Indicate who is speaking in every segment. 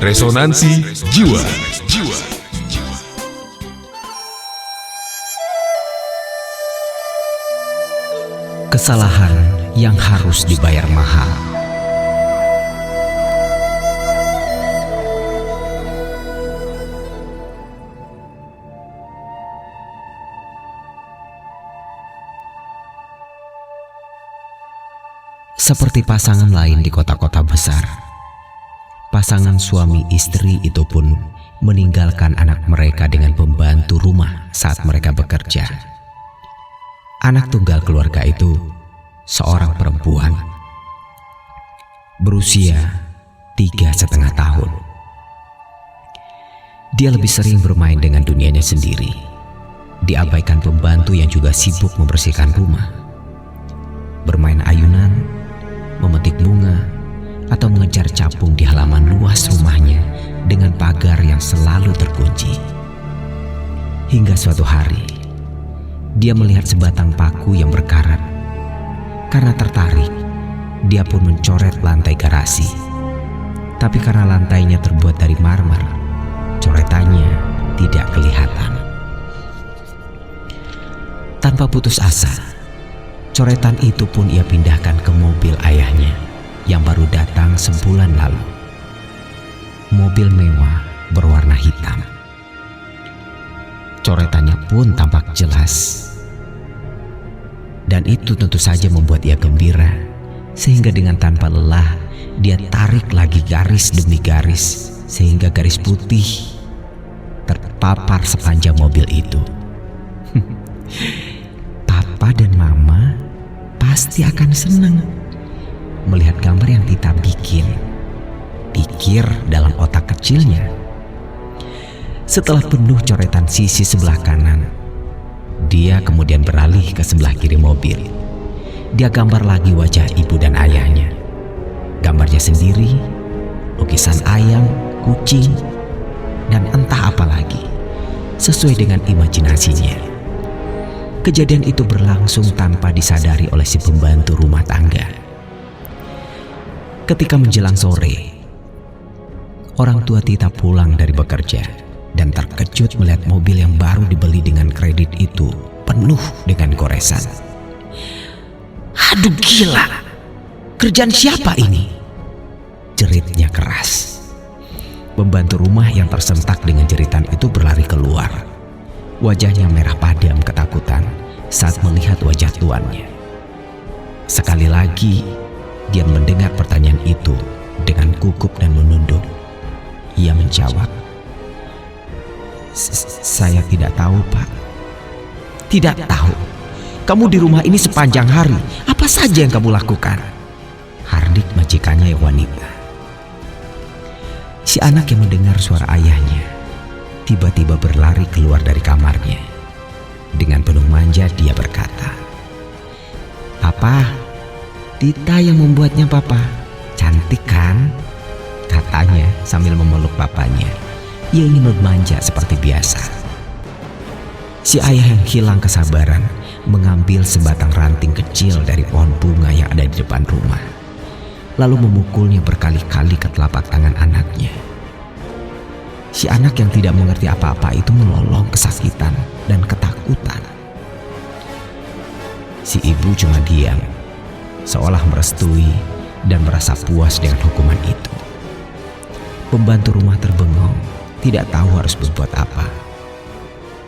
Speaker 1: Resonansi Jiwa.
Speaker 2: Kesalahan yang harus dibayar mahal. Seperti pasangan lain di kota-kota besar, pasangan suami istri itu pun meninggalkan anak mereka dengan pembantu rumah saat mereka bekerja. Anak tunggal keluarga itu seorang perempuan berusia 3,5 tahun. Dia lebih sering bermain dengan dunianya sendiri, diabaikan pembantu yang juga sibuk membersihkan rumah, bermain ayunan, memetik bunga, atau mengejar capung di halaman luas rumahnya dengan pagar yang selalu terkunci. Hingga suatu hari, dia melihat sebatang paku yang berkarat. Karena tertarik, dia pun mencoret lantai garasi. Tapi karena lantainya terbuat dari marmer, coretannya tidak kelihatan. Tanpa putus asa, coretan itu pun ia pindahkan ke mobil ayahnya yang baru datang sebulan lalu. Mobil mewah berwarna hitam. Coretannya pun tampak jelas. Dan itu tentu saja membuat ia gembira, sehingga dengan tanpa lelah dia tarik lagi garis demi garis, sehingga garis putih terpapar sepanjang mobil itu. Papa dan Mama pasti akan senang melihat gambar yang Tita bikin, pikir dalam otak kecilnya. Setelah penuh coretan sisi sebelah kanan, dia kemudian beralih ke sebelah kiri mobil. Dia gambar lagi wajah ibu dan ayahnya. Gambarnya sendiri, lukisan ayam, kucing, dan entah apa lagi, sesuai dengan imajinasinya. Kejadian itu berlangsung tanpa disadari oleh si pembantu rumah tangga. Ketika menjelang sore, orang tua Tita pulang dari bekerja dan terkejut melihat mobil yang baru dibeli dengan kredit itu penuh dengan goresan. "Aduh gila, kerjaan siapa ini?" jeritnya keras. Pembantu rumah yang tersentak dengan jeritan itu berlari keluar. Wajahnya merah padam ketakutan saat melihat wajah tuannya. Sekali lagi dia mendengar pertanyaan itu dengan gugup dan menunduk. Ia menjawab, "Saya tidak tahu, Pak." "Tidak tahu? Kamu di rumah ini sepanjang hari. Apa saja yang kamu lakukan?" hardik majikannya yang wanita. Si anak yang mendengar suara ayahnya tiba-tiba berlari keluar dari kamarnya. Dengan penuh manja dia berkata, "Papa, Tita yang membuatnya, Papa. Cantik kan?" katanya sambil memeluk papanya. Ia ingin memanja seperti biasa. Si ayah yang hilang kesabaran mengambil sebatang ranting kecil dari pohon bunga yang ada di depan rumah, lalu memukulnya berkali-kali ke telapak tangan anaknya. Si anak yang tidak mengerti apa-apa itu melolong kesakitan dan ketakutan. Si ibu cuma diam, seolah merestui dan merasa puas dengan hukuman itu. Pembantu rumah terbengong, tidak tahu harus berbuat apa.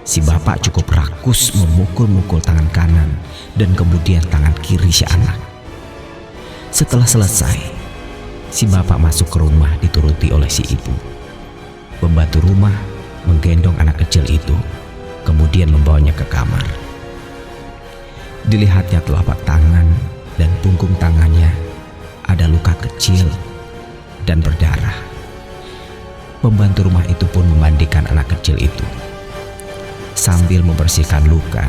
Speaker 2: Si bapak cukup rakus memukul-mukul tangan kanan dan kemudian tangan kiri si anak. Setelah selesai, si bapak masuk ke rumah dituruti oleh si ibu. Pembantu rumah menggendong anak kecil itu, kemudian membawanya ke kamar. Dilihatnya telapak tangan dan punggung tangannya ada luka kecil dan berdarah. Pembantu rumah itu pun memandikan anak kecil itu. Sambil membersihkan luka,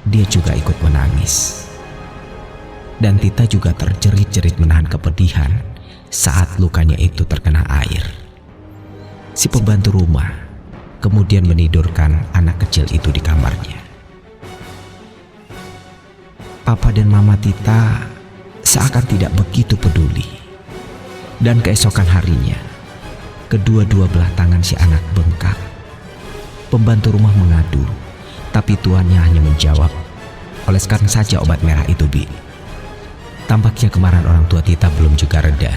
Speaker 2: dia juga ikut menangis. Dan Tita juga terjerit-jerit menahan kepedihan saat lukanya itu terkena air. Si pembantu rumah kemudian menidurkan anak kecil itu di kamarnya. Papa dan Mama Tita seakan tidak begitu peduli. Dan keesokan harinya, kedua-dua belah tangan si anak bengkak. Pembantu rumah mengadu, tapi tuannya hanya menjawab, "Oleskan saja obat merah itu, Bi." Tampaknya kemarahan orang tua Tita belum juga reda.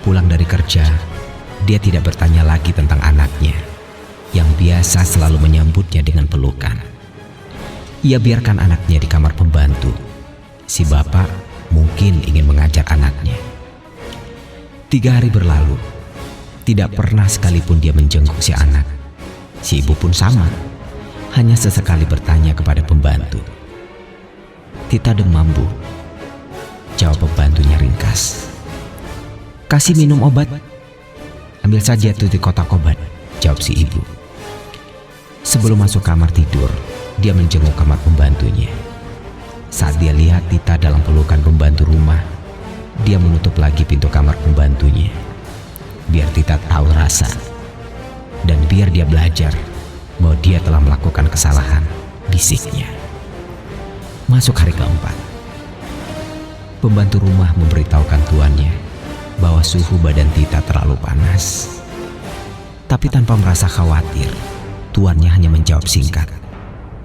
Speaker 2: Pulang dari kerja, dia tidak bertanya lagi tentang anaknya, yang biasa selalu menyambutnya dengan pelukan. Ia biarkan anaknya di kamar pembantu. Si bapak mungkin ingin mengajar anaknya. 3 hari berlalu, tidak pernah sekalipun dia menjenguk si anak. Si ibu pun sama, hanya sesekali bertanya kepada pembantu. "Tita demam, Bu," jawab pembantunya ringkas. "Kasih minum obat." "Ambil saja itu di kotak obat," jawab si ibu. Sebelum masuk kamar tidur, dia menjenguk kamar pembantunya. Saat dia lihat Tita dalam pelukan pembantu rumah, dia menutup lagi pintu kamar pembantunya. Biar Tita tahu rasa, dan biar dia belajar bahwa dia telah melakukan kesalahan, bisiknya. Masuk hari keempat. Pembantu rumah memberitahukan tuannya bahwa suhu badan Tita terlalu panas. Tapi tanpa merasa khawatir, tuannya hanya menjawab singkat,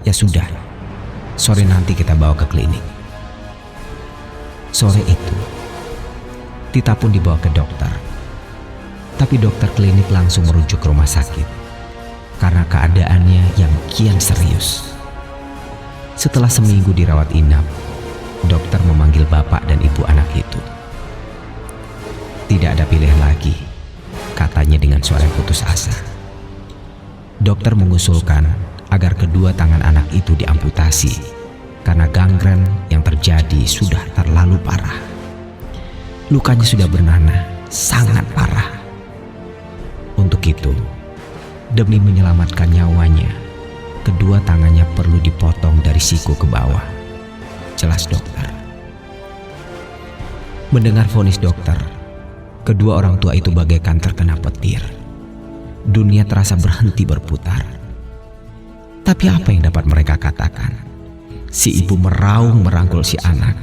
Speaker 2: "Ya sudah, sore nanti kita bawa ke klinik." Sore itu, Tita pun dibawa ke dokter. Tapi dokter klinik langsung merujuk ke rumah sakit karena keadaannya yang kian serius. Setelah seminggu dirawat inap, dokter memanggil bapak dan ibu anak itu. "Tidak ada pilihan lagi," katanya dengan suara yang putus asa. Dokter mengusulkan agar kedua tangan anak itu diamputasi karena gangren yang terjadi sudah terlalu parah. Lukanya sudah bernanah, sangat parah. Untuk itu, demi menyelamatkan nyawanya, kedua tangannya perlu dipotong dari siku ke bawah, jelas dokter. Mendengar vonis dokter, kedua orang tua itu bagaikan terkena petir. Dunia terasa berhenti berputar. Tapi apa yang dapat mereka katakan? Si ibu meraung merangkul si anak.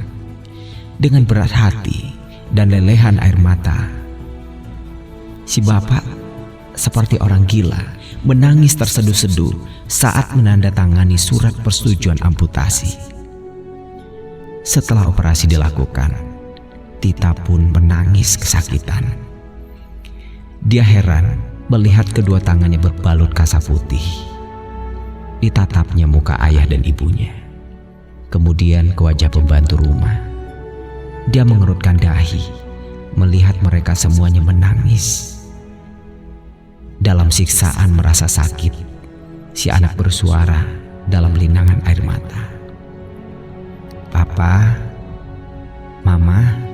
Speaker 2: Dengan berat hati dan lelehan air mata, si bapak seperti orang gila menangis terseduh-seduh saat menandatangani surat persetujuan amputasi. Setelah operasi dilakukan, Tita pun menangis kesakitan. Dia heran melihat kedua tangannya berbalut kasa putih. Ditatapnya muka ayah dan ibunya, kemudian ke wajah pembantu rumah. Dia mengerutkan dahi melihat mereka semuanya menangis. Dalam siksaan merasa sakit, si anak bersuara dalam linangan air mata, "Papa, Mama,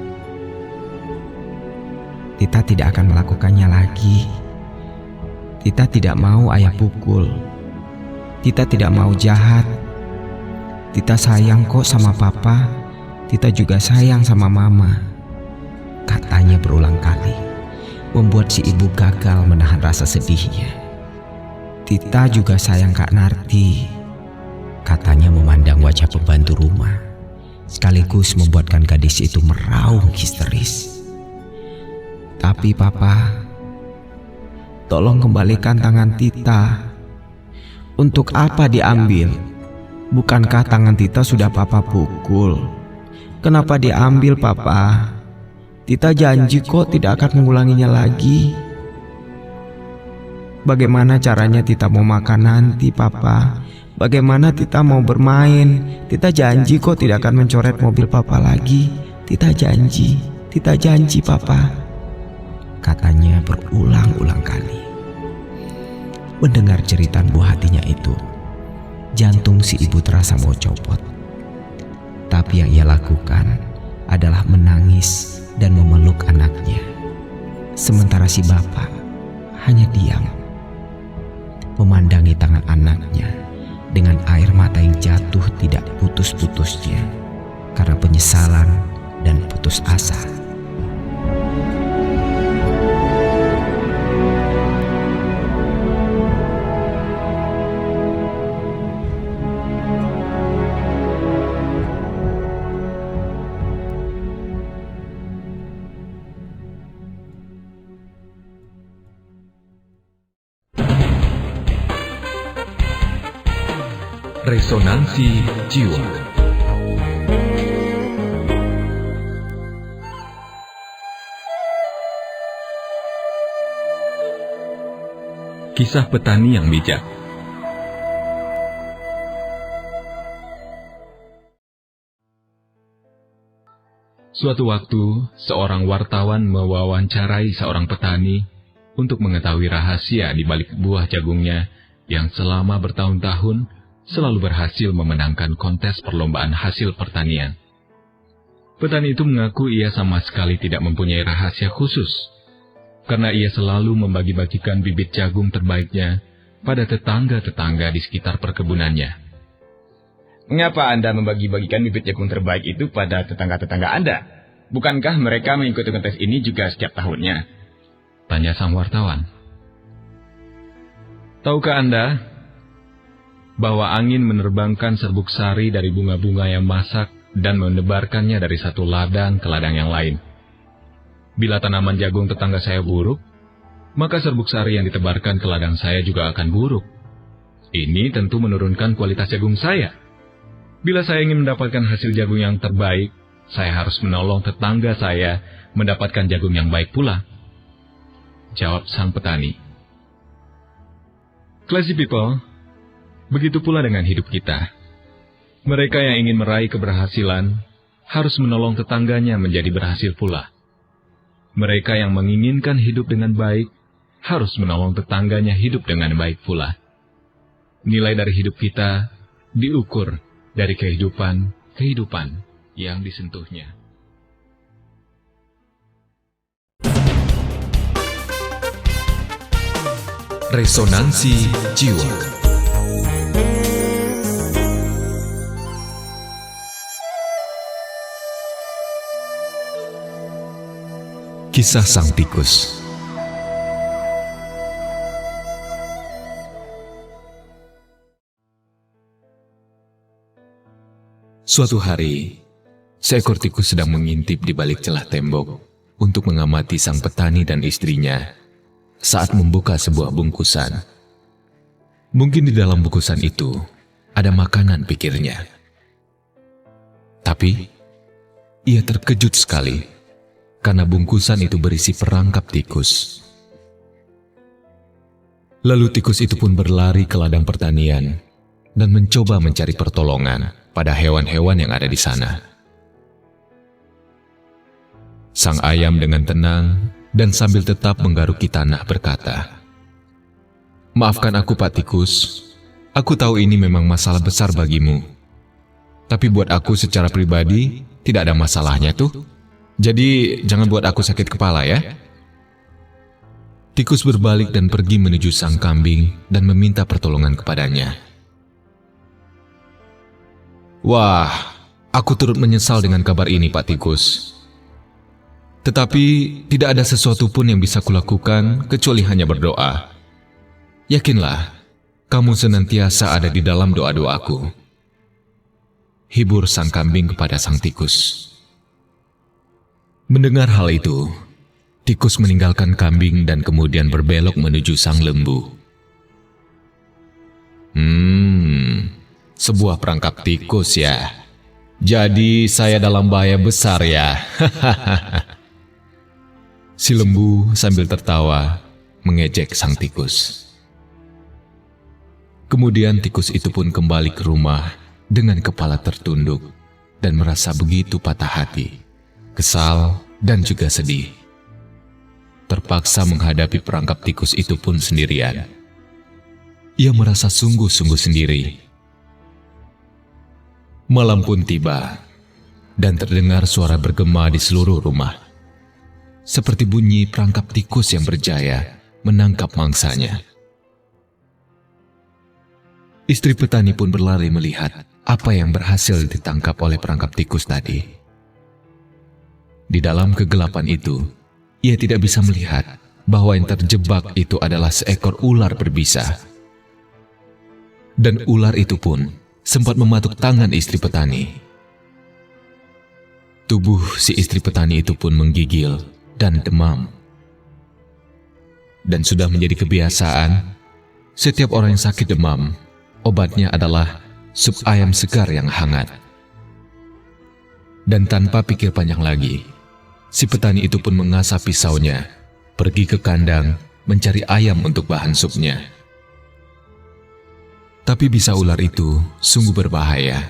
Speaker 2: Tita tidak akan melakukannya lagi. Tita tidak mau ayah pukul. Tita tidak mau jahat. Tita sayang kok sama Papa. Tita juga sayang sama Mama," katanya berulang kali, membuat si ibu gagal menahan rasa sedihnya. "Tita juga sayang Kak Narti," katanya memandang wajah pembantu rumah, sekaligus membuatkan gadis itu meraung histeris. "Tapi Papa, tolong kembalikan tangan Tita. Untuk apa diambil? Bukankah tangan Tita sudah Papa pukul? Kenapa diambil Papa? Tita janji kok tidak akan mengulanginya lagi. Bagaimana caranya Tita mau makan nanti, Papa? Bagaimana Tita mau bermain? Tita janji kok tidak akan mencoret mobil Papa lagi. Tita janji Papa," katanya berulang-ulang kali. Mendengar jeritan buah hatinya itu, jantung si ibu terasa mau copot. Tapi yang ia lakukan adalah menangis dan memeluk anaknya. Sementara si bapak hanya diam, memandangi tangan anaknya dengan air mata yang jatuh tidak putus-putusnya karena penyesalan dan putus asa.
Speaker 1: Resonansi Jiwa. Kisah petani yang bijak. Suatu waktu, seorang wartawan mewawancarai seorang petani untuk mengetahui rahasia di balik buah jagungnya yang selama bertahun-tahun selalu berhasil memenangkan kontes perlombaan hasil pertanian. Petani itu mengaku ia sama sekali tidak mempunyai rahasia khusus, karena ia selalu membagi-bagikan bibit jagung terbaiknya pada tetangga-tetangga di sekitar perkebunannya.
Speaker 3: Mengapa Anda membagi-bagikan bibit jagung terbaik itu pada tetangga-tetangga Anda? Bukankah mereka mengikuti kontes ini juga setiap tahunnya?
Speaker 1: Tanya sang wartawan. Tahukah Anda bahwa angin menerbangkan serbuk sari dari bunga-bunga yang masak dan menebarkannya dari satu ladang ke ladang yang lain? Bila tanaman jagung tetangga saya buruk, maka serbuk sari yang ditebarkan ke ladang saya juga akan buruk. Ini tentu menurunkan kualitas jagung saya. Bila saya ingin mendapatkan hasil jagung yang terbaik, saya harus menolong tetangga saya mendapatkan jagung yang baik pula. Jawab sang petani. Classy people, begitu pula dengan hidup kita. Mereka yang ingin meraih keberhasilan harus menolong tetangganya menjadi berhasil pula. Mereka yang menginginkan hidup dengan baik harus menolong tetangganya hidup dengan baik pula. Nilai dari hidup kita diukur dari kehidupan yang disentuhnya.
Speaker 4: Resonansi Jiwa. Kisah sang tikus. Suatu hari, seekor tikus sedang mengintip di balik celah tembok untuk mengamati sang petani dan istrinya saat membuka sebuah bungkusan. Mungkin di dalam bungkusan itu ada makanan, pikirnya. Tapi ia terkejut sekali karena bungkusan itu berisi perangkap tikus. Lalu tikus itu pun berlari ke ladang pertanian dan mencoba mencari pertolongan pada hewan-hewan yang ada di sana. Sang ayam dengan tenang dan sambil tetap menggaruki tanah berkata, "Maafkan aku, Pak Tikus. Aku tahu ini memang masalah besar bagimu. Tapi buat aku secara pribadi, tidak ada masalahnya tuh. Jadi jangan buat aku sakit kepala ya." Tikus berbalik dan pergi menuju sang kambing dan meminta pertolongan kepadanya. "Wah, aku turut menyesal dengan kabar ini, Pak Tikus. Tetapi tidak ada sesuatu pun yang bisa kulakukan kecuali hanya berdoa. Yakinlah, kamu senantiasa ada di dalam doa-doaku." Hibur sang kambing kepada sang tikus. Mendengar hal itu, tikus meninggalkan kambing dan kemudian berbelok menuju sang lembu. Sebuah perangkap tikus ya. Jadi saya dalam bahaya besar ya. Si lembu sambil tertawa mengejek sang tikus. Kemudian tikus itu pun kembali ke rumah dengan kepala tertunduk dan merasa begitu patah hati, kesal dan juga sedih. Terpaksa menghadapi perangkap tikus itu pun sendirian. Ia merasa sungguh-sungguh sendiri. Malam pun tiba dan terdengar suara bergema di seluruh rumah, seperti bunyi perangkap tikus yang berjaya menangkap mangsanya. Istri petani pun berlari melihat apa yang berhasil ditangkap oleh perangkap tikus tadi. Di dalam kegelapan itu, ia tidak bisa melihat bahwa yang terjebak itu adalah seekor ular berbisa. Dan ular itu pun sempat mematuk tangan istri petani. Tubuh si istri petani itu pun menggigil dan demam. Dan sudah menjadi kebiasaan, setiap orang yang sakit demam, obatnya adalah sup ayam segar yang hangat. Dan tanpa pikir panjang lagi, si petani itu pun mengasah pisaunya, pergi ke kandang mencari ayam untuk bahan supnya. Tapi bisa ular itu sungguh berbahaya.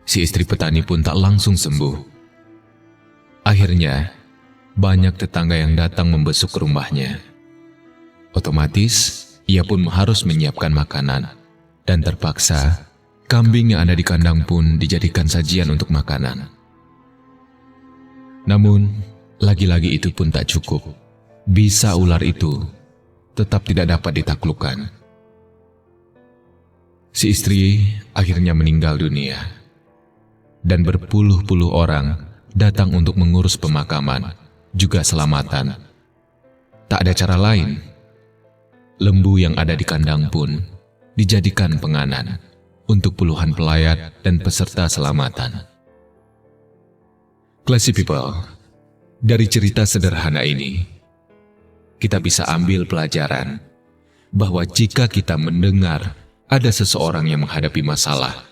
Speaker 4: Si istri petani pun tak langsung sembuh. Akhirnya, banyak tetangga yang datang membesuk ke rumahnya. Otomatis, ia pun harus menyiapkan makanan, dan terpaksa kambing yang ada di kandang pun dijadikan sajian untuk makanan. Namun, lagi-lagi itu pun tak cukup. Bisa ular itu tetap tidak dapat ditaklukkan. Si istri akhirnya meninggal dunia, dan berpuluh-puluh orang datang untuk mengurus pemakaman, juga selamatan. Tak ada cara lain. Lembu yang ada di kandang pun dijadikan penganan untuk puluhan pelayat dan peserta selamatan. Classy people, dari cerita sederhana ini, kita bisa ambil pelajaran bahwa jika kita mendengar ada seseorang yang menghadapi masalah,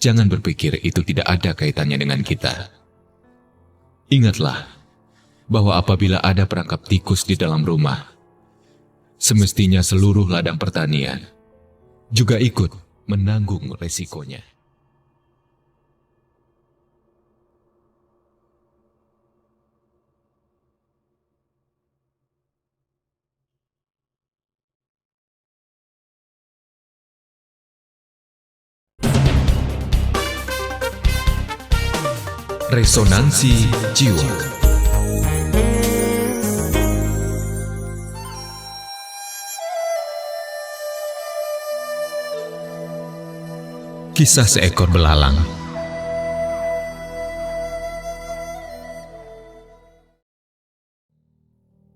Speaker 4: jangan berpikir itu tidak ada kaitannya dengan kita. Ingatlah bahwa apabila ada perangkap tikus di dalam rumah, semestinya seluruh ladang pertanian juga ikut menanggung resikonya. Resonansi Jiwa. Kisah seekor belalang.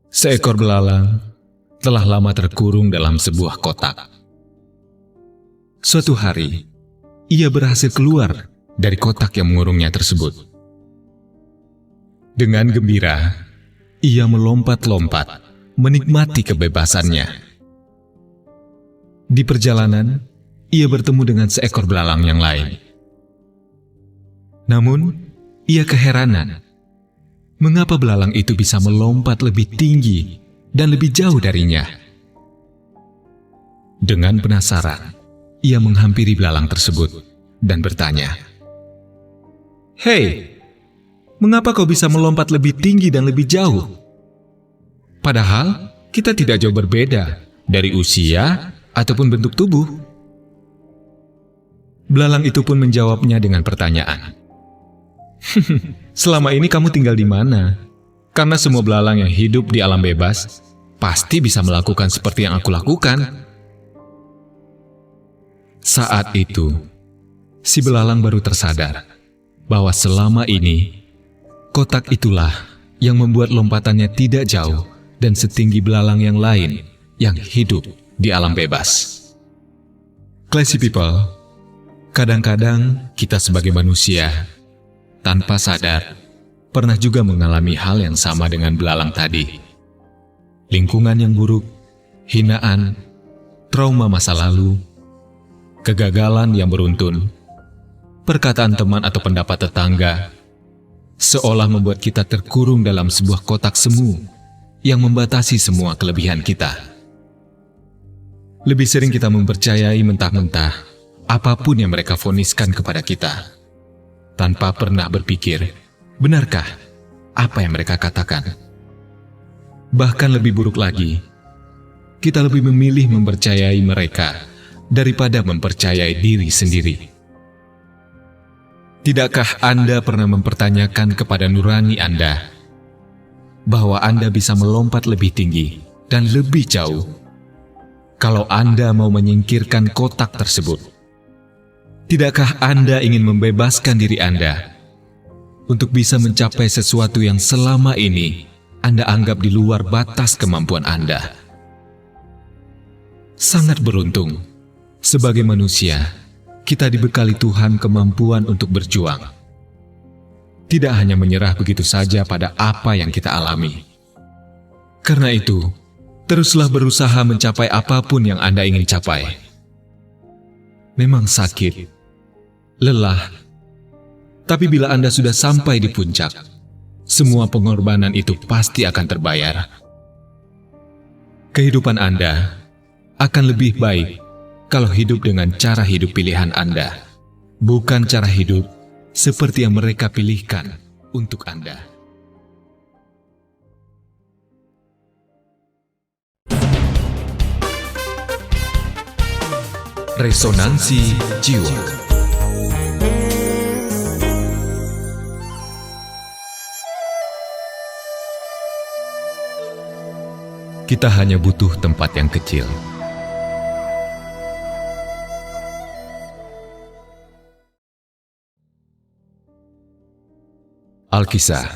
Speaker 4: Seekor belalang telah lama terkurung dalam sebuah kotak. Suatu hari, ia berhasil keluar dari kotak yang mengurungnya tersebut. Dengan gembira, ia melompat-lompat, menikmati kebebasannya. Di perjalanan, ia bertemu dengan seekor belalang yang lain. Namun, ia keheranan. Mengapa belalang itu bisa melompat lebih tinggi dan lebih jauh darinya? Dengan penasaran, ia menghampiri belalang tersebut dan bertanya, "Hei, mengapa kau bisa melompat lebih tinggi dan lebih jauh? Padahal kita tidak jauh berbeda dari usia ataupun bentuk tubuh." Belalang itu pun menjawabnya dengan pertanyaan, "Selama ini kamu tinggal di mana? Karena semua belalang yang hidup di alam bebas pasti bisa melakukan seperti yang aku lakukan." Saat itu, si belalang baru tersadar bahwa selama ini kotak itulah yang membuat lompatannya tidak jauh dan setinggi belalang yang lain yang hidup di alam bebas. Classy people, kadang-kadang kita sebagai manusia tanpa sadar pernah juga mengalami hal yang sama dengan belalang tadi. Lingkungan yang buruk, hinaan, trauma masa lalu, kegagalan yang beruntun, perkataan teman atau pendapat tetangga, seolah membuat kita terkurung dalam sebuah kotak semu yang membatasi semua kelebihan kita. Lebih sering kita mempercayai mentah-mentah apapun yang mereka voniskan kepada kita, tanpa pernah berpikir, benarkah apa yang mereka katakan? Bahkan lebih buruk lagi, kita lebih memilih mempercayai mereka daripada mempercayai diri sendiri. Tidakkah Anda pernah mempertanyakan kepada nurani Anda bahwa Anda bisa melompat lebih tinggi dan lebih jauh kalau Anda mau menyingkirkan kotak tersebut? Tidakkah Anda ingin membebaskan diri Anda untuk bisa mencapai sesuatu yang selama ini Anda anggap di luar batas kemampuan Anda? Sangat beruntung, sebagai manusia, kita dibekali Tuhan kemampuan untuk berjuang. Tidak hanya menyerah begitu saja pada apa yang kita alami. Karena itu, teruslah berusaha mencapai apapun yang Anda ingin capai. memang sakit, lelah. Tapi bila Anda sudah sampai di puncak, semua pengorbanan itu pasti akan terbayar. Kehidupan Anda akan lebih baik kalau hidup dengan cara hidup pilihan Anda, bukan cara hidup seperti yang mereka pilihkan untuk Anda. Resonansi Jiwa. Kita hanya butuh tempat yang kecil. Alkisah,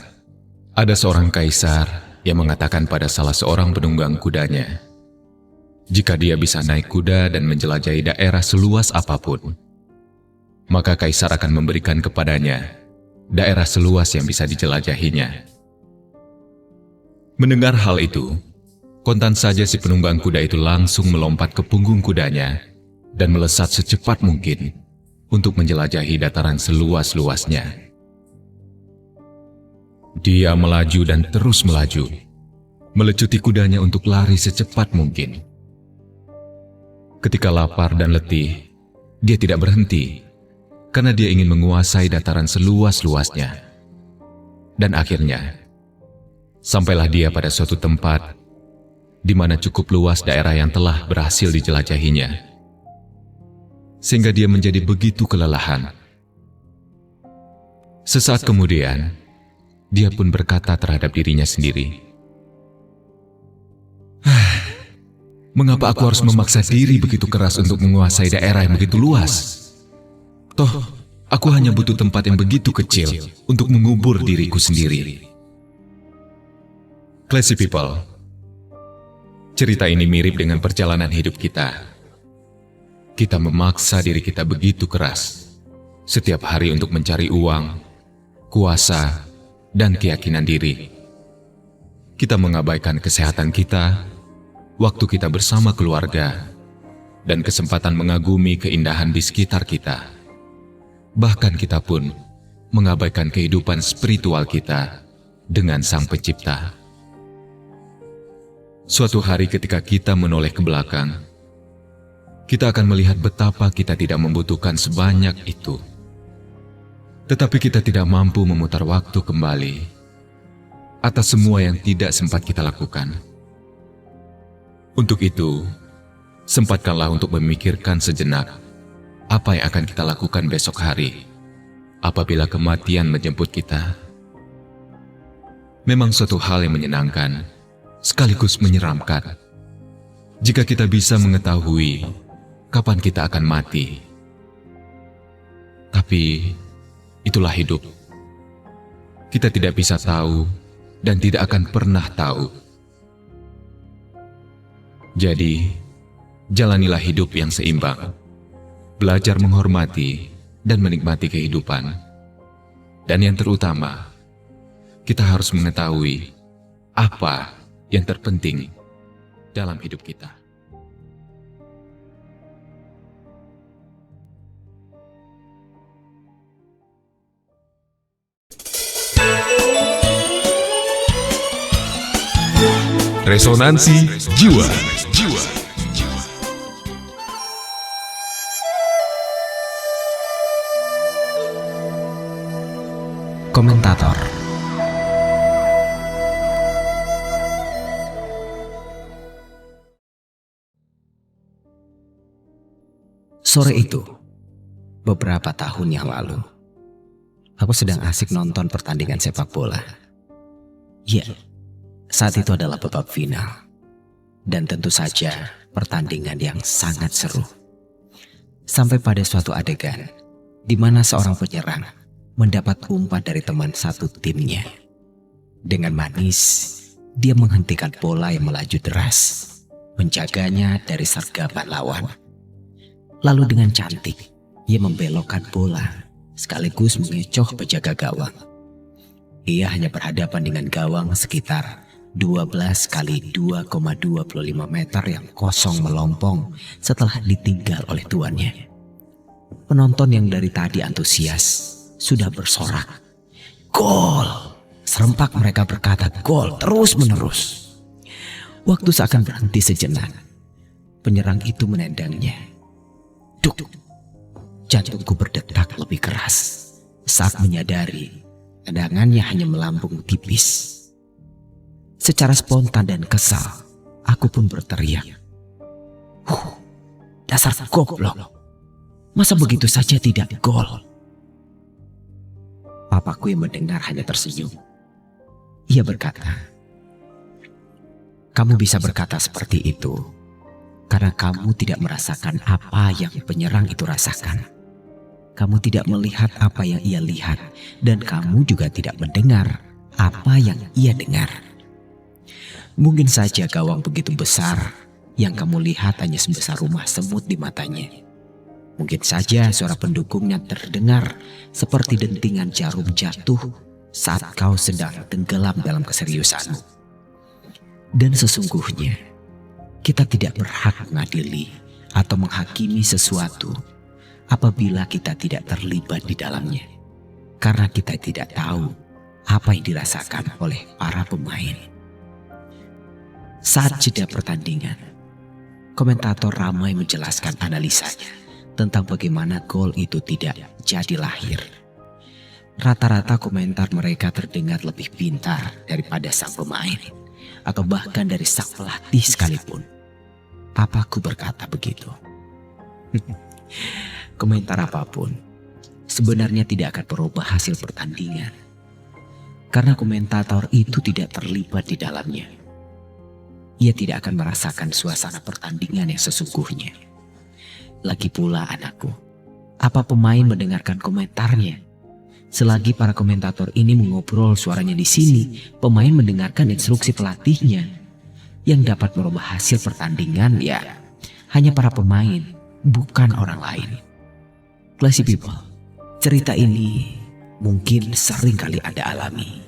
Speaker 4: ada seorang kaisar yang mengatakan pada salah seorang penunggang kudanya, jika dia bisa naik kuda dan menjelajahi daerah seluas apapun, maka kaisar akan memberikan kepadanya daerah seluas yang bisa dijelajahinya. Mendengar hal itu, kontan saja si penunggang kuda itu langsung melompat ke punggung kudanya dan melesat secepat mungkin untuk menjelajahi dataran seluas-luasnya. Dia melaju dan terus melaju, melecuti kudanya untuk lari secepat mungkin. Ketika lapar dan letih, dia tidak berhenti karena dia ingin menguasai dataran seluas-luasnya. Dan akhirnya, sampailah dia pada suatu tempat di mana cukup luas daerah yang telah berhasil dijelajahinya, sehingga dia menjadi begitu kelelahan. Sesaat kemudian, dia pun berkata terhadap dirinya sendiri, "Mengapa aku harus memaksa diri begitu keras untuk menguasai daerah yang begitu luas? Toh, aku hanya butuh tempat yang begitu kecil untuk mengubur diriku sendiri." Classy people, cerita ini mirip dengan perjalanan hidup kita. Kita memaksa diri kita begitu keras setiap hari untuk mencari uang, kuasa, dan keyakinan diri. Kita mengabaikan kesehatan kita, waktu kita bersama keluarga, dan kesempatan mengagumi keindahan di sekitar kita. Bahkan kita pun mengabaikan kehidupan spiritual kita dengan Sang Pencipta. Suatu hari ketika kita menoleh ke belakang, kita akan melihat betapa kita tidak membutuhkan sebanyak itu. Tetapi kita tidak mampu memutar waktu kembali atas semua yang tidak sempat kita lakukan. Untuk itu, sempatkanlah untuk memikirkan sejenak apa yang akan kita lakukan besok hari apabila kematian menjemput kita. Memang suatu hal yang menyenangkan sekaligus menyeramkan jika kita bisa mengetahui kapan kita akan mati. Tapi itulah hidup. Kita tidak bisa tahu dan tidak akan pernah tahu. Jadi, jalanilah hidup yang seimbang. Belajar menghormati dan menikmati kehidupan. Dan yang terutama, kita harus mengetahui apa yang terpenting dalam hidup kita.
Speaker 5: Resonansi Jiwa.
Speaker 2: Komentator. Sore itu, beberapa tahun yang lalu, aku sedang asik nonton pertandingan sepak bola. Ya, saat itu adalah babak final. Dan tentu saja pertandingan yang sangat seru. Sampai pada suatu adegan di mana seorang penyerang mendapat umpan dari teman satu timnya. Dengan manis, dia menghentikan bola yang melaju deras, menjaganya dari sergapan lawan. Lalu dengan cantik, ia membelokkan bola sekaligus mengecoh penjaga gawang. Ia hanya berhadapan dengan gawang sekitar 12 kali 2,25 meter yang kosong melompong setelah ditinggal oleh tuannya. Penonton yang dari tadi antusias sudah bersorak, "Gol!" Serempak mereka berkata gol terus-menerus. Waktu seakan berhenti sejenak. Penyerang itu menendangnya. Duk! Jantungku berdetak lebih keras saat menyadari tendangannya hanya melambung tipis. Secara spontan dan kesal, aku pun berteriak, dasar goblok! Masa begitu saja tidak gol?" Papaku yang mendengar hanya tersenyum. Ia berkata, "Kamu bisa berkata seperti itu karena kamu tidak merasakan apa yang penyerang itu rasakan. Kamu tidak melihat apa yang ia lihat, dan kamu juga tidak mendengar apa yang ia dengar. Mungkin saja gawang begitu besar, yang kamu lihat hanya sebesar rumah semut di matanya. Mungkin saja suara pendukungnya terdengar seperti dentingan jarum jatuh saat kau sedang tenggelam dalam keseriusanmu. Dan sesungguhnya, kita tidak berhak mengadili atau menghakimi sesuatu apabila kita tidak terlibat di dalamnya, karena kita tidak tahu apa yang dirasakan oleh para pemain." Saat jeda pertandingan, komentator ramai menjelaskan analisanya tentang bagaimana gol itu tidak jadi lahir. Rata-rata komentar mereka terdengar lebih pintar daripada sang pemain, atau bahkan dari sang pelatih sekalipun. Papaku berkata begitu. Komentar apapun sebenarnya tidak akan berubah hasil pertandingan, karena komentator itu tidak terlibat di dalamnya. Ia tidak akan merasakan suasana pertandingan yang sesungguhnya. Lagi pula anakku, apa pemain mendengarkan komentarnya? Selagi para komentator ini mengobrol suaranya di sini, pemain mendengarkan instruksi pelatihnya. Yang dapat merubah hasil pertandingan ya hanya para pemain, bukan orang lain. Classy people, cerita ini mungkin sering kali Anda alami,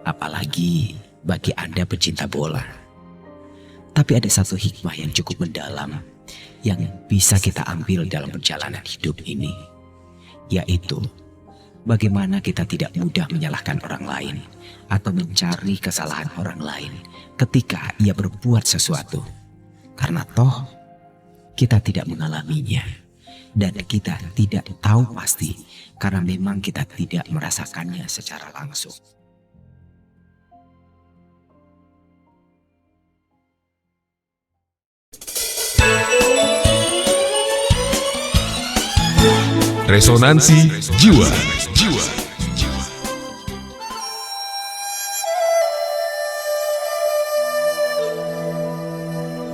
Speaker 2: apalagi bagi Anda pecinta bola. Tapi ada satu hikmah yang cukup mendalam yang bisa kita ambil dalam perjalanan hidup ini, yaitu bagaimana kita tidak mudah menyalahkan orang lain atau mencari kesalahan orang lain ketika ia berbuat sesuatu. Karena toh kita tidak mengalaminya dan kita tidak tahu pasti karena memang kita tidak merasakannya secara langsung.
Speaker 5: Resonansi Jiwa.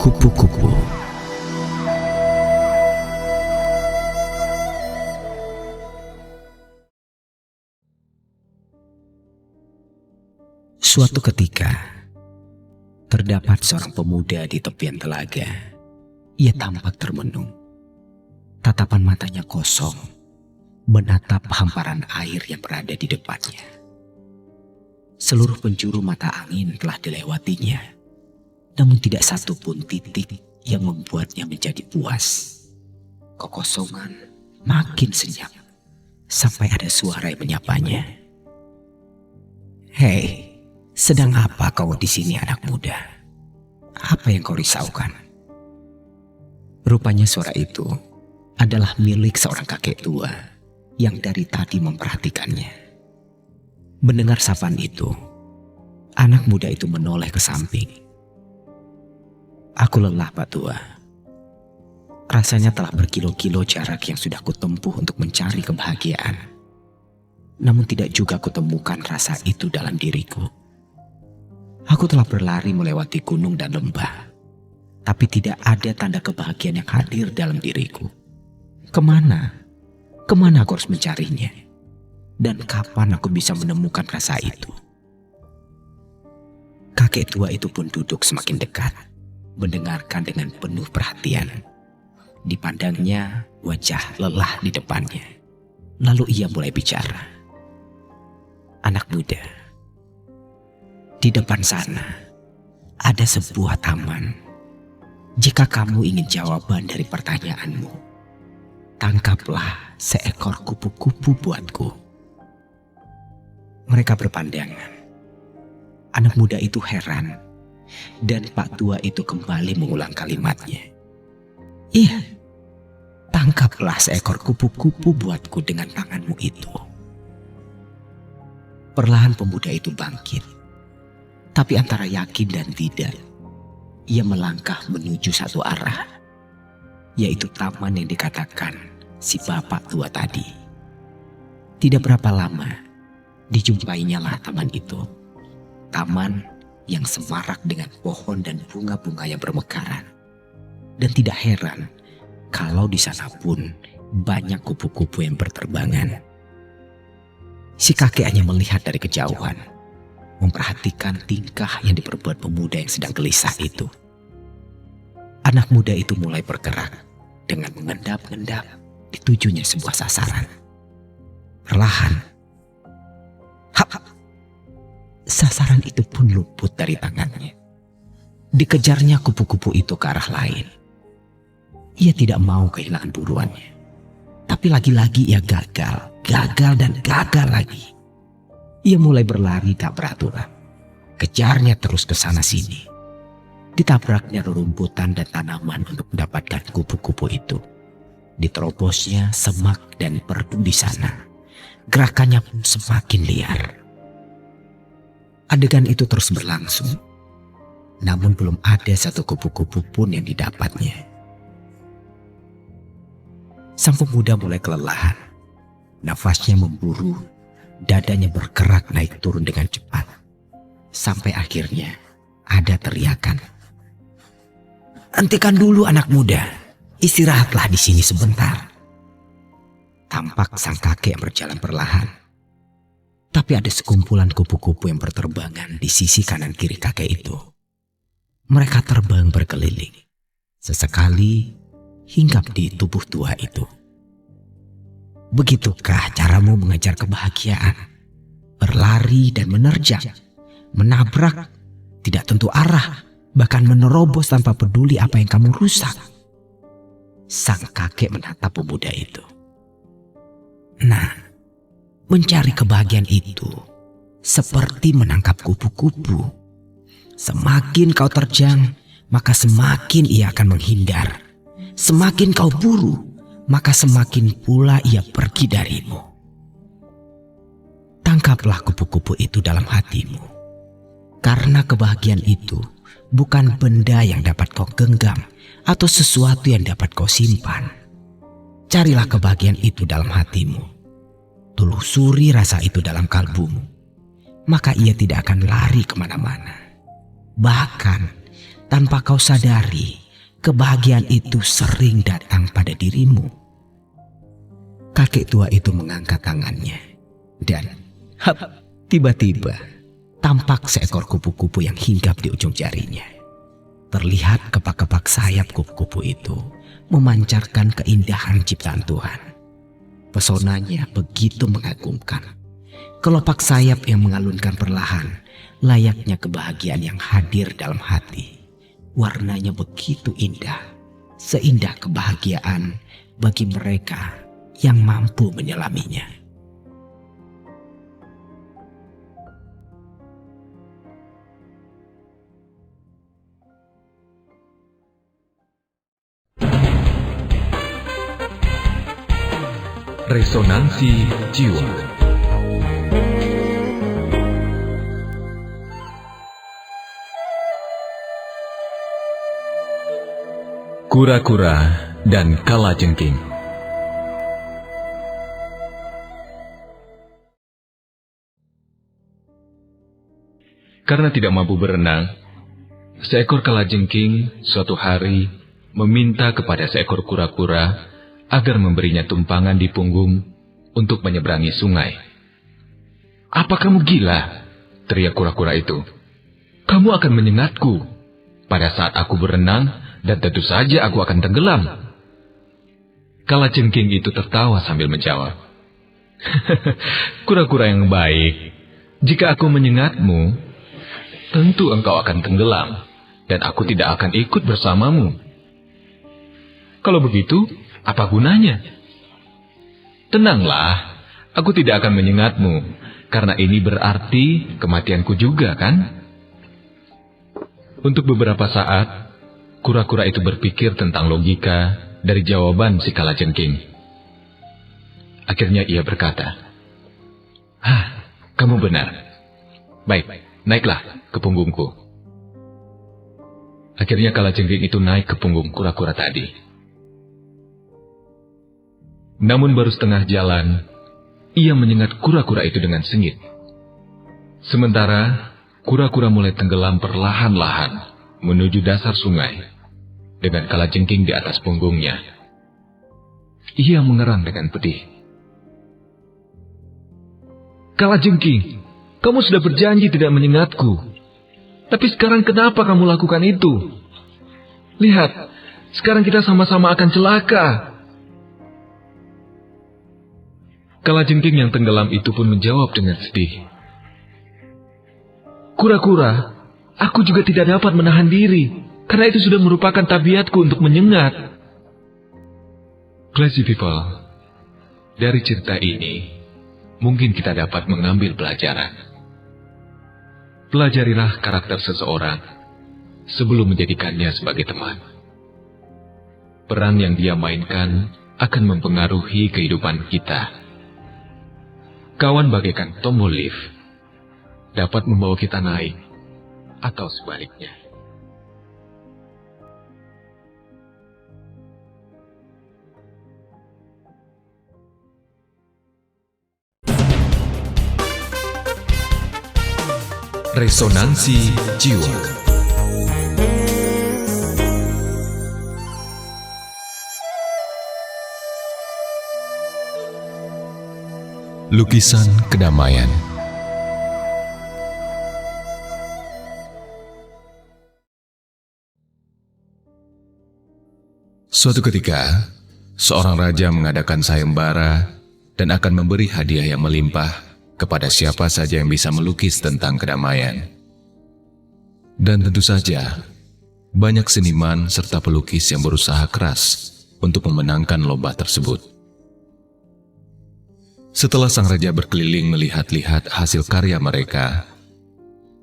Speaker 2: Kupu-kupu. Suatu ketika, terdapat seorang pemuda di tepian telaga. Ia tampak termenung. Tatapan matanya kosong, menatap hamparan air yang berada di depannya. Seluruh penjuru mata angin telah dilewatinya, namun tidak satu pun titik yang membuatnya menjadi puas. Kekosongan makin senyap, sampai ada suara yang menyapanya. "Hei, sedang apa kau di sini anak muda? Apa yang kau risaukan?" Rupanya suara itu adalah milik seorang kakek tua yang dari tadi memperhatikannya. Mendengar sapaan itu, anak muda itu menoleh ke samping. "Aku lelah, Pak Tua. Rasanya telah berkilo-kilo jarak yang sudah kutempuh untuk mencari kebahagiaan. Namun tidak juga kutemukan rasa itu dalam diriku. Aku telah berlari melewati gunung dan lembah, tapi tidak ada tanda kebahagiaan yang hadir dalam diriku. Kemana? Kemana aku harus mencarinya? Dan kapan aku bisa menemukan rasa itu?" Kakek tua itu pun duduk semakin dekat, mendengarkan dengan penuh perhatian. Dipandangnya wajah lelah di depannya. Lalu ia mulai bicara. "Anak muda, di depan sana ada sebuah taman. Jika kamu ingin jawaban dari pertanyaanmu, tangkaplah seekor kupu-kupu buatku. Mereka berpandangan. Anak muda itu heran, dan Pak Tua itu kembali mengulang kalimatnya. Iya, tangkaplah seekor kupu-kupu buatku dengan tanganmu itu. Perlahan pemuda itu bangkit, tapi antara yakin dan tidak, ia melangkah menuju satu arah, yaitu taman yang dikatakan si bapak tua tadi. Tidak berapa lama, dijumpainya lah taman itu. Taman yang semarak dengan pohon dan bunga-bunga yang bermekaran. Dan tidak heran kalau di sana pun banyak kupu-kupu yang berterbangan. Si kakek hanya melihat dari kejauhan, memperhatikan tingkah yang diperbuat pemuda yang sedang gelisah itu. Anak muda itu mulai bergerak dengan mengendap-endap ditujunya sebuah sasaran. Perlahan, hap, sasaran itu pun luput dari tangannya. Dikejarnya kupu-kupu itu ke arah lain. Ia tidak mau kehilangan buruannya. Tapi lagi-lagi ia gagal dan gagal lagi. Ia mulai berlari tak beraturan. Kejarnya terus ke sana sini. Ditabraknya rerumputan dan tanaman untuk mendapatkan kupu-kupu itu. Diterobosnya semak dan perdu di sana. Gerakannya pun semakin liar. Adegan itu terus berlangsung. Namun belum ada satu kupu-kupu pun yang didapatnya. Sang pemuda mulai kelelahan. Nafasnya memburu, dadanya bergerak naik turun dengan cepat. Sampai akhirnya ada teriakan. Hentikan dulu anak muda, istirahatlah di sini sebentar. Tampak sang kakek berjalan perlahan. Tapi ada sekumpulan kupu-kupu yang berterbangan di sisi kanan kiri kakek itu. Mereka terbang berkeliling. Sesekali hinggap di tubuh tua itu. Begitukah caramu mengejar kebahagiaan? Berlari dan menerjang, menabrak, tidak tentu arah, bahkan menerobos tanpa peduli apa yang kamu rusak. Sang kakek menatap pemuda itu. Nah, mencari kebahagiaan itu seperti menangkap kupu-kupu. Semakin kau terjang, maka semakin ia akan menghindar. Semakin kau buru, maka semakin pula ia pergi darimu. Tangkaplah kupu-kupu itu dalam hatimu. Karena kebahagiaan itu bukan benda yang dapat kau genggam atau sesuatu yang dapat kau simpan. Carilah kebahagiaan itu dalam hatimu. Telusuri rasa itu dalam kalbumu. Maka ia tidak akan lari kemana-mana. Bahkan tanpa kau sadari, kebahagiaan itu sering datang pada dirimu. Kakek tua itu mengangkat tangannya. Dan tiba-tiba tampak seekor kupu-kupu yang hinggap di ujung jarinya. Terlihat kepak-kepak sayap kupu-kupu itu memancarkan keindahan ciptaan Tuhan. Pesonanya begitu mengagumkan. Kelopak sayap yang mengalunkan perlahan, layaknya kebahagiaan yang hadir dalam hati. Warnanya begitu indah, seindah kebahagiaan bagi mereka yang mampu menyelaminya.
Speaker 5: Resonansi Jiwa. Kura-kura dan kalajengking.
Speaker 1: Karena tidak mampu berenang, seekor kalajengking suatu hari meminta kepada seekor kura-kura agar memberinya tumpangan di punggung untuk menyeberangi sungai. "Apa kamu gila?" teriak kura-kura itu. "Kamu akan menyengatku pada saat aku berenang, dan tentu saja aku akan tenggelam." Kalajengking itu tertawa sambil menjawab, "Kura-kura yang baik, jika aku menyengatmu, tentu engkau akan tenggelam, dan aku tidak akan ikut bersamamu. Kalau begitu, apa gunanya Tenanglah, aku tidak akan menyengatmu, karena ini berarti kematianku juga, kan? Untuk beberapa saat, kura-kura itu berpikir tentang logika dari jawaban si kalajengking. Akhirnya ia berkata, kamu benar. Baik, naiklah ke punggungku. Akhirnya kalajengking itu naik ke punggung kura-kura tadi. Namun baru setengah jalan, ia menyengat kura-kura itu dengan sengit. Sementara, kura-kura mulai tenggelam perlahan-lahan menuju dasar sungai dengan kalajengking di atas punggungnya. Ia mengerang dengan pedih. Kalajengking, kamu sudah berjanji tidak menyengatku. Tapi sekarang kenapa kamu lakukan itu? Lihat, sekarang kita sama-sama akan celaka. Kalajengking yang tenggelam itu pun menjawab dengan sedih. Kura-kura, aku juga tidak dapat menahan diri, karena itu sudah merupakan tabiatku untuk menyengat. Classy people, dari cerita ini, mungkin kita dapat mengambil pelajaran. Pelajarilah karakter seseorang sebelum menjadikannya sebagai teman. Peran yang dia mainkan akan mempengaruhi kehidupan kita. Kawan bagaikan tombol lift, dapat membawa kita naik atau sebaliknya.
Speaker 5: Resonansi Jiwa. Lukisan kedamaian. Suatu ketika, seorang raja mengadakan sayembara dan akan memberi hadiah yang melimpah kepada siapa saja yang bisa melukis tentang kedamaian. Dan tentu saja, banyak seniman serta pelukis yang berusaha keras untuk memenangkan lomba tersebut. Setelah sang raja berkeliling melihat-lihat hasil karya mereka,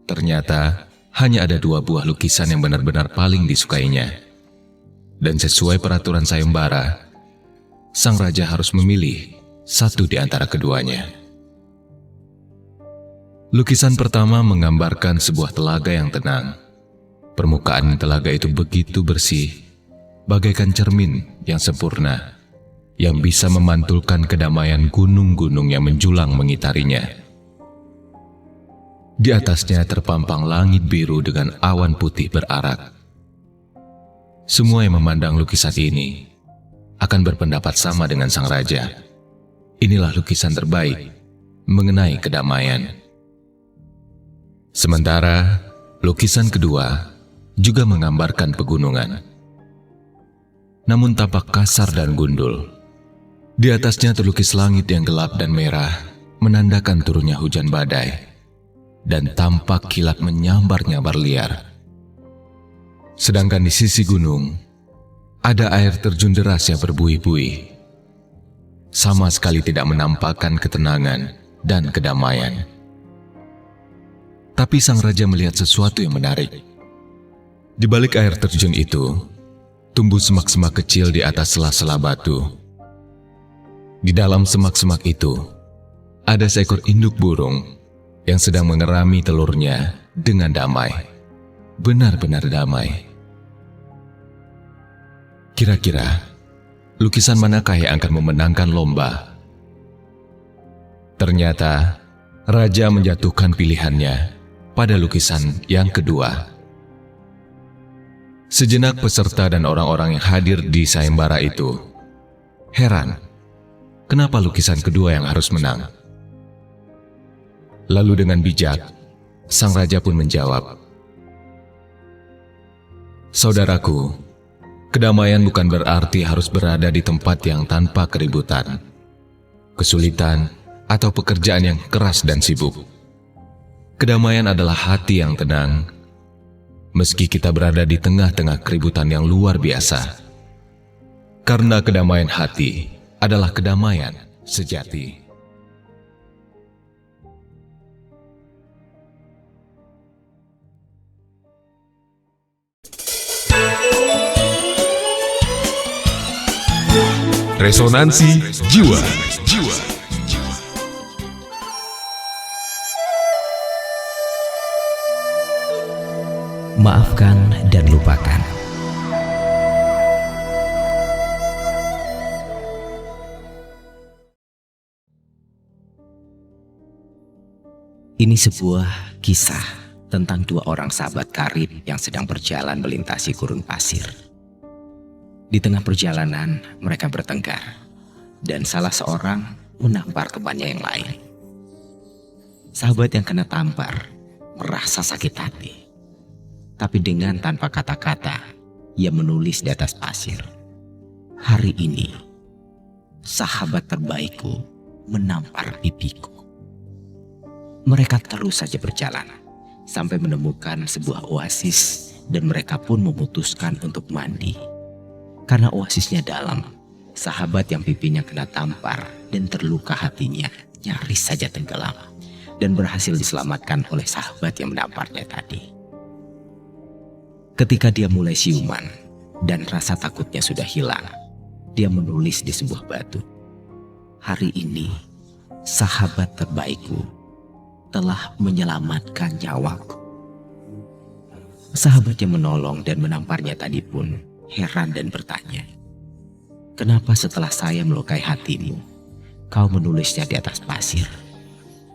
Speaker 5: ternyata hanya ada 2 buah lukisan yang benar-benar paling disukainya. Dan sesuai peraturan sayembara, sang raja harus memilih satu di antara keduanya. Lukisan pertama menggambarkan sebuah telaga yang tenang. Permukaan telaga itu begitu bersih, bagaikan cermin yang sempurna, yang bisa memantulkan kedamaian gunung-gunung yang menjulang mengitarinya. Di atasnya terpampang langit biru dengan awan putih berarak. Semua yang memandang lukisan ini akan berpendapat sama dengan sang raja. Inilah lukisan terbaik mengenai kedamaian. Sementara, lukisan kedua juga menggambarkan pegunungan. Namun tampak kasar dan gundul. Di atasnya terlukis langit yang gelap dan merah, menandakan turunnya hujan badai. Dan tampak kilat menyambar-nyambar liar. Sedangkan di sisi gunung, ada air terjun deras yang berbuih-buih. Sama sekali tidak menampakkan ketenangan dan kedamaian. Tapi sang raja melihat sesuatu yang menarik. Di balik air terjun itu, tumbuh semak-semak kecil di atas sela-sela batu. Di dalam semak-semak itu, ada seekor induk burung yang sedang mengerami telurnya dengan damai. Benar-benar damai. Kira-kira, lukisan manakah yang akan memenangkan lomba? Ternyata, raja menjatuhkan pilihannya pada lukisan yang kedua. Sejenak peserta dan orang-orang yang hadir di sayembara itu heran, kenapa lukisan kedua yang harus menang? Lalu dengan bijak, sang raja pun menjawab, "Saudaraku, kedamaian bukan berarti harus berada di tempat yang tanpa keributan, kesulitan, atau pekerjaan yang keras dan sibuk. Kedamaian adalah hati yang tenang, meski kita berada di tengah-tengah keributan yang luar biasa. Karena kedamaian hati adalah kedamaian sejati.
Speaker 4: Resonansi Jiwa.
Speaker 2: Maafkan dan lupakan. Ini sebuah kisah tentang dua orang sahabat karib yang sedang berjalan melintasi gurun pasir. Di tengah perjalanan, mereka bertengkar, dan salah seorang menampar temannya yang lain. Sahabat yang kena tampar merasa sakit hati, tapi dengan tanpa kata-kata, ia menulis di atas pasir, "Hari ini, sahabat terbaikku menampar pipiku." Mereka terus saja berjalan, sampai menemukan sebuah oasis, dan mereka pun memutuskan untuk mandi. Karena oasisnya dalam, sahabat yang pipinya kena tampar dan terluka hatinya nyaris saja tenggelam dan berhasil diselamatkan oleh sahabat yang menamparnya tadi. Ketika dia mulai siuman dan rasa takutnya sudah hilang, dia menulis di sebuah batu, "Hari ini, sahabat terbaikku telah menyelamatkan nyawaku." Sahabat yang menolong dan menamparnya tadi pun heran dan bertanya, "Kenapa setelah saya melukai hatimu, kau menulisnya di atas pasir?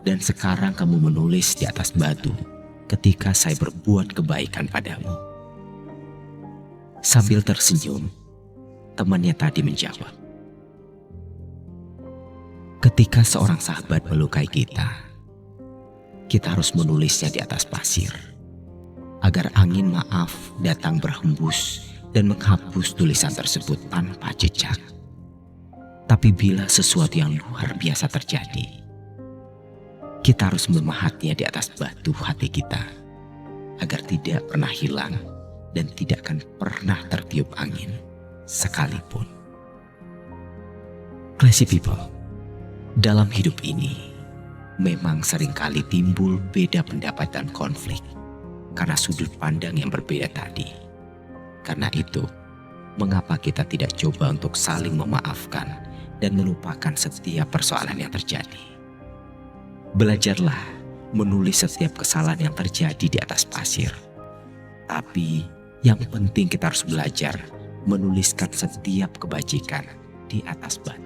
Speaker 2: Dan sekarang kamu menulis di atas batu ketika saya berbuat kebaikan padamu?" Sambil tersenyum, temannya tadi menjawab, "Ketika seorang sahabat melukai kita harus menulisnya di atas pasir, agar angin maaf datang berhembus dan menghapus tulisan tersebut tanpa jejak. Tapi bila sesuatu yang luar biasa terjadi, kita harus memahatnya di atas batu hati kita, agar tidak pernah hilang dan tidak akan pernah tertiup angin sekalipun." Classy people, dalam hidup ini memang seringkali timbul beda pendapat dan konflik karena sudut pandang yang berbeda tadi. Karena itu, mengapa kita tidak coba untuk saling memaafkan dan melupakan setiap persoalan yang terjadi? Belajarlah menulis setiap kesalahan yang terjadi di atas pasir. Tapi yang penting kita harus belajar menuliskan setiap kebajikan di atas batu.